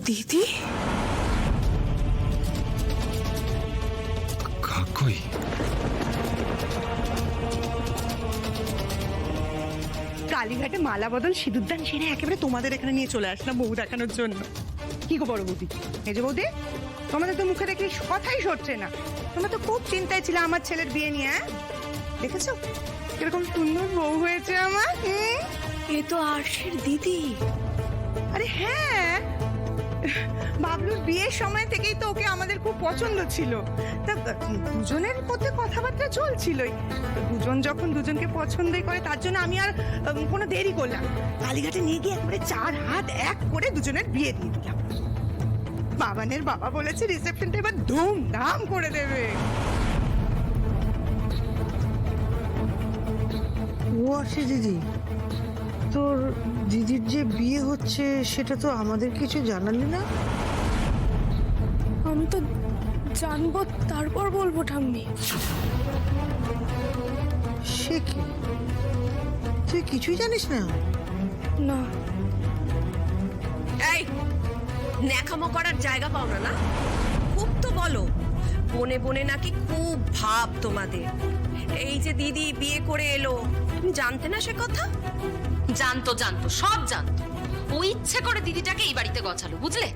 দিদি কাকুই কালীঘাটে মালা বদল সিঁদুরদান সেরে একেবারে তোমাদের এখানে নিয়ে চলে আসলাম বউ দেখানোর জন্য। কি গো বড় বৌদি, এই যে বৌদি, তোমাদের তো মুখে দেখি কথাই সরছে না। তোমরা তো খুব চিন্তায় ছিলে আমার ছেলের বিয়ে নিয়ে। দেখেছো কিরকম সুন্দর বউ হয়েছে আমার। এ তো আরশের দিদি। আরে হ্যাঁ, বাবলুর বিয়ের সময় থেকেই তো ওকে আমাদের খুব পছন্দ ছিল। তা দুজনের মধ্যে কথাবার্তা চলছিলই। দুজন যখন দুজনকে পছন্দই করে তার জন্য আমি আর কোনো দেরি করলাম, কালীঘাটে নিয়ে গিয়ে একবারে 4 হাত এক করে দুজনের বিয়ে দিয়ে দিলাম। বাবানের বাবা বলেছে রিসেপশনটা এবার ধুমধাম করে দেবে। ও আসে দিদি, তোর দিদির যে বিয়ে হচ্ছে সেটা তো আমাদের কিছু জানালি না। আমি তো জানবো তারপর বলবো ঠাম্মি। সে কি, তুই কিছুই জানিস না? না। এই ন্যাকামো করার জায়গা পাও না না? খুব তো বলো, বনে বনে নাকি খুব ভাব তোমাদের। এই যে দিদি বিয়ে করে এলো, তুমি জানতে না সে কথা? জানতো সব জানতো। ও ইচ্ছে করে দিদিটাকে এই বাড়িতে গছালো, বুঝলে?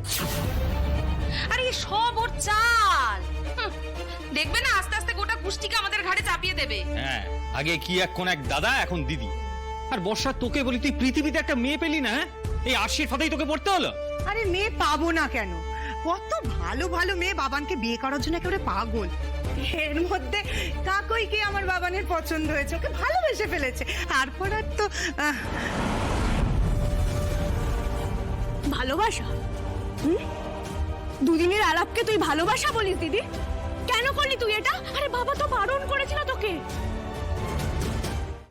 আরে এ সব ওর চাল। দেখবে না আস্তে আস্তে গোটা গোষ্ঠীকে আমাদের ঘাড়ে চাপিয়ে দেবে। হ্যাঁ, আগে কি এখন এক দাদা, এখন দিদি। আর বর্ষা, তোকে বলি, তুই পৃথিবীতে একটা মেয়ে পেলি না? এই আশির ফাঁদেই তোকে পড়তে হলো? আরে মেয়ে পাবো না কেন? কত ভালো ভালো মেয়ে বাবানকে বিয়ে করার জন্য একেবারে পাগল। এর মধ্যে কাকুইকে আমার বাবানের পছন্দ হয়েছে, ওকে ভালোবেসে ফেলেছে। তারপর আর তো ভালোবাসা? দুদিনের আলাপকে তুই ভালোবাসা বলিস দিদি? কেন করলি তুই এটা? আরে বাবা তো বারণ করেছিল তোকে।